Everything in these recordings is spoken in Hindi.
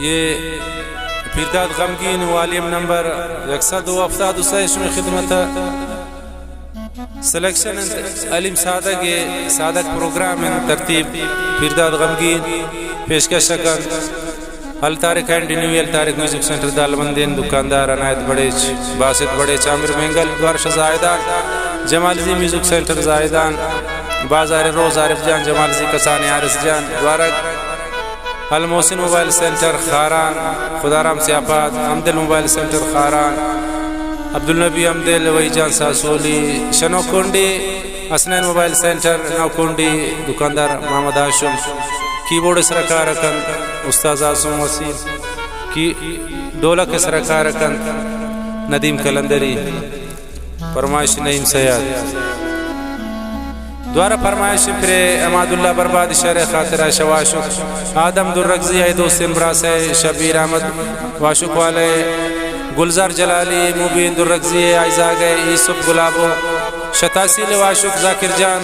ये पीरदाद गमगीन वालियम नंबर 172 में खिदमत सिलेक्शन अलीम सादक प्रोग्राम तरतीब पीरदाद गमगीन पेशकश शकन Al Tariq and new Tariq music centre Dalbandin दुकानदार अनायत बड़े बासित बड़े चामिर मेंगल वर्ष जायदान जमालजी म्यूजिक सेंटर जायदान बाजार रोज आरिफ जान जमालजी कसानी आरिस जान द्वारक अल मोहसिन मोबाइल सेंटर खारान खुदाराम सियाबाद अमदिल मोबाइल सेंटर खारान अब्दुल नबी अमदिल वही जान सासोली शनोकुंडी असनैन मोबाइल सेंटर नौकुंडी दुकानदार मोहम्मद हाशिम कीबोर्ड सरकार रकन उस्ताद आसम वसीम की ढोलक सरकार रकन नदीम कलंदरी फरमाइश नईम सैयद द्वारा फरमाइश फिर अमादुल्ला बर्बाद शर खातिर शवाशुक आदम दुर्रगजी दोस्त इमरास शबीर अहमद वाशुक वाले गुलजार जलाली मुबीन दुर्रगजी आइजाग यूसुफ गुलाबो शतासील वाशुक जाकिर जान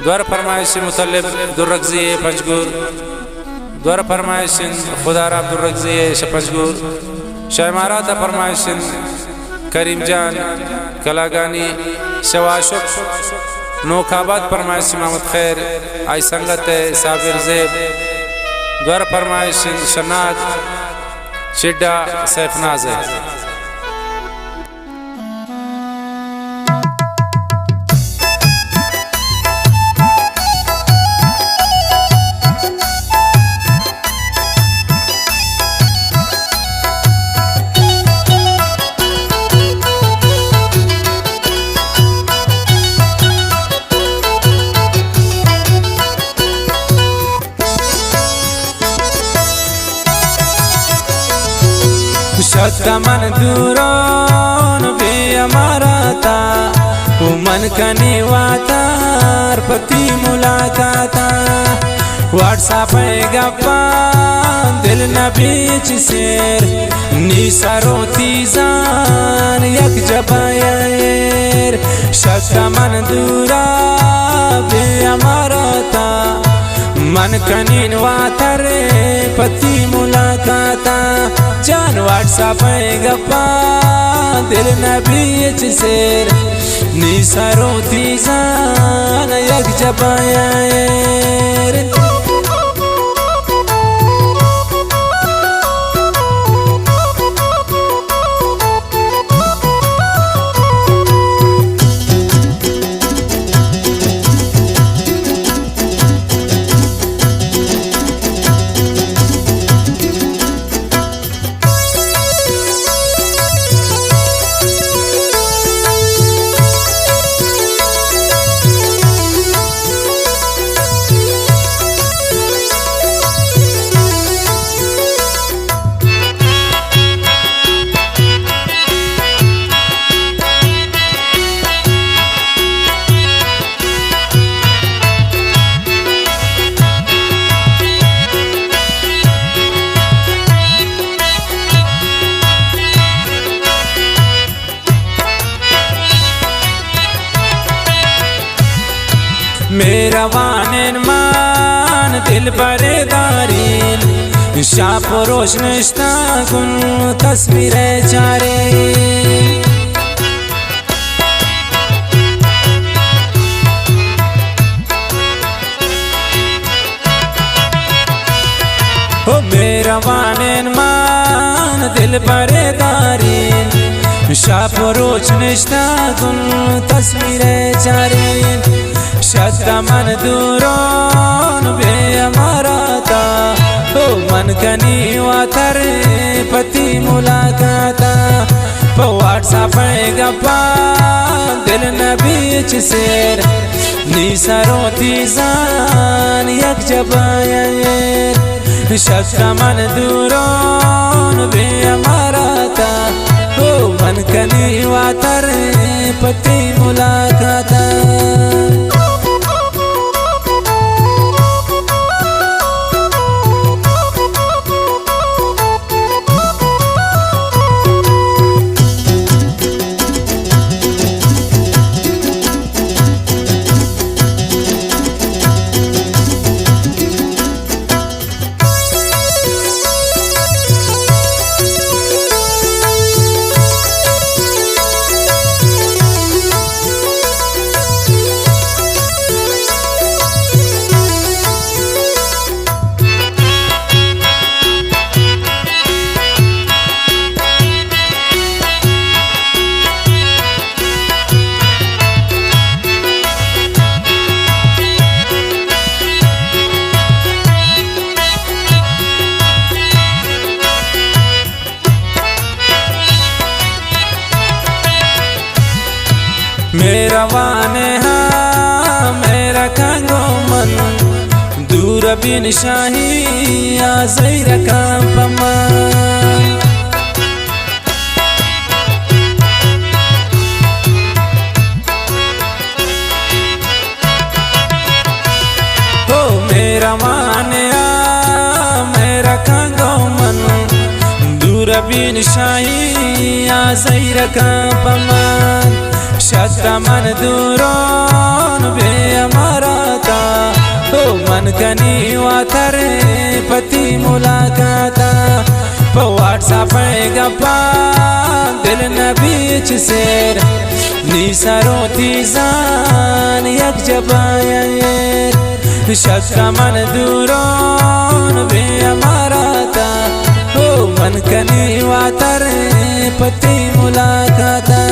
द्वारा फरमाइश मुतलब दुर्रगजी पंजगुर द्वारा फरमाइश खुदारा दुर्रगजी शपंजगुर शाहमारात फरमाइश करीम जान कलागानी शवाशुक नोखाबाद फरमाइश मोहम्मद खैर आई संगत साबिर जेब द्वारा फरमाइश शनाज चिड्डा सैफनाज है। मन दूरों बे अमरता मन कने वातार पति मुलाकाता व्हाट्सएप गप्पा दिल न बीच शेर निसरो तीजान यक जबायर शक्का मन दूरा बे अमरता मन कनीन वातर पति मुलाकाता जान व्हाट्सएप गप्पा दिल न बीच शेर निसरो तीजान यक जबायर मेरा वानेन मान दिल बरेदारीन शाप रोशनश्ता गुन तस्वीर चारे हो मेरा वानेन मान दिल बरेदारीन शाप रोशनश्ता गुन तस्वीर चारे शक्का मन दूरों बे अमरता मन कनी वातर पति मुलाकाता व्हाट्सएप गप्पा दिल न बीच शेर निसरो तीजान यक जबायर शक्का मन दूरों बे अमरता मन कनी वातर पति मुलाकाता मेरा वाने हाँ मेरा कंगो मन दूर बिन शाही आ जैरा कांपमा हो मेरा वाने मेरा कंगो मन दूर बिन शाही आ जैरा कांपमा शता मन दूरों बे अमराता हो मन कनी वातर पति मुलाकाता प व्हाट्सएप गप्पा दिल न बीच शेर निसरो तीजान यक जबायर शता मन दूरों बे अमराता हो मन कनी वातर पति मुलाकाता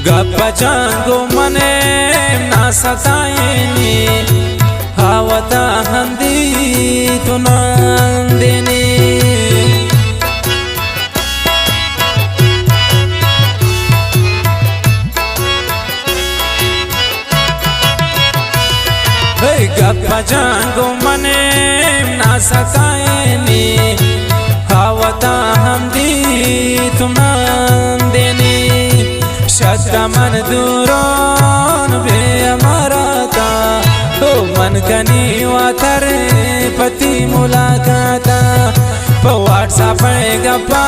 गप्पा जांगो मने ना सताएनी हावता हंदी तो नंदिनी गप्पा जांगो मने ना सताएनी हावता हंदी तो नंदिनी शता मन दूरों बे अमराता हो मन कनी वातर पति मुलाकाता प व्हाट्सएप गप्पा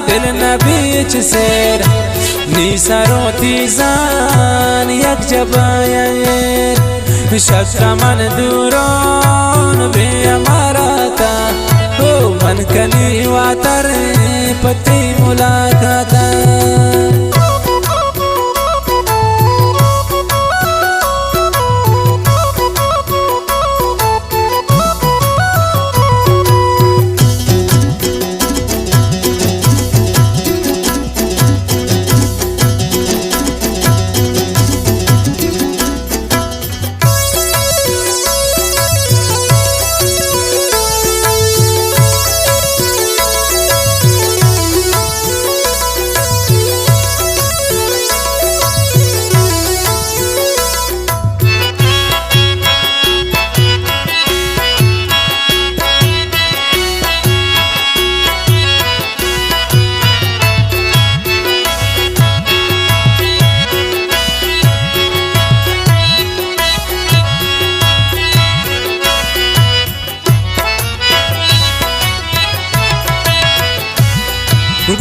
दिल न बीच शेर निसरो तीजान यक जबायर शता मन दूरों बे अमराता हो मन कनी वातर पति मुलाकाता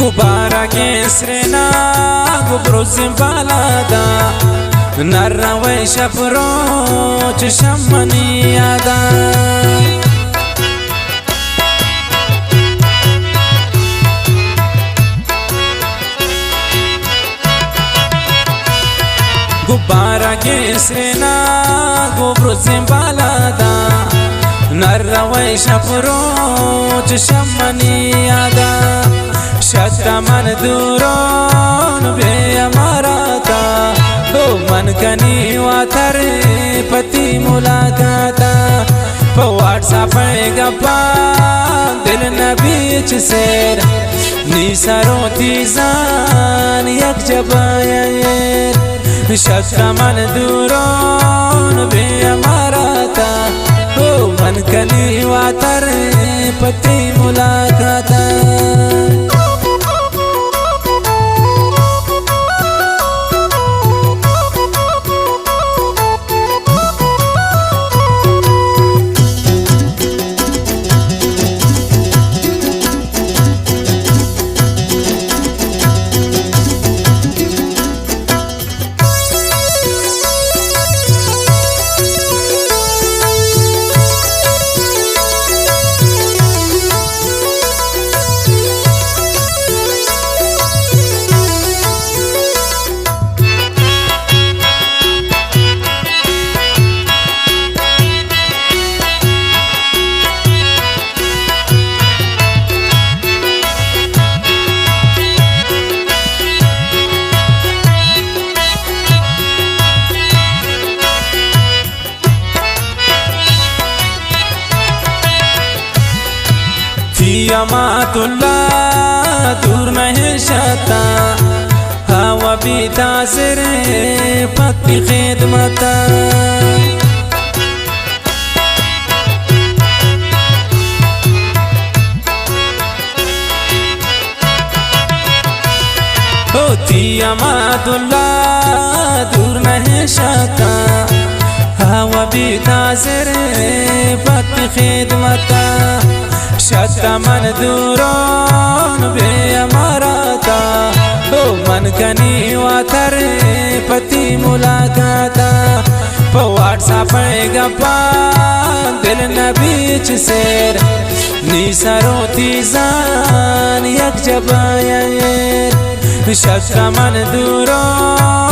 गुब्बारा के स्रेना गुब्रोज़ बालादा नर्रा वैशप रोच शमनियादा गुब्बारा के स्रेना गुब्रोज़ बालादा नर्रा वैशप रोच शमनियादा शता मन दूरों बे अमराता हो मन कनी वातर पति मुलाकाता प व्हाट्सएप गप्पा दिल न बीच शेर निसरो तीजान यक जबायर शता मन दूरों बे अमराता हो मन कनी वातर पति मुलाकाता अमातुल्लाह दूर नहीं शता हवा भी ताज़िर पत्ती खिदमता होती अमातुल्लाह दूर नहीं शता हवा भी ताज़िर पत्ती खिदमता शता मन दूरों बे अमरता हो मन कनी वातर पति मुलाकाता पो व्हाट्सएप गप्पा दिल नबीच सेर निसरो तीजान यक जबायर शता मन दूरों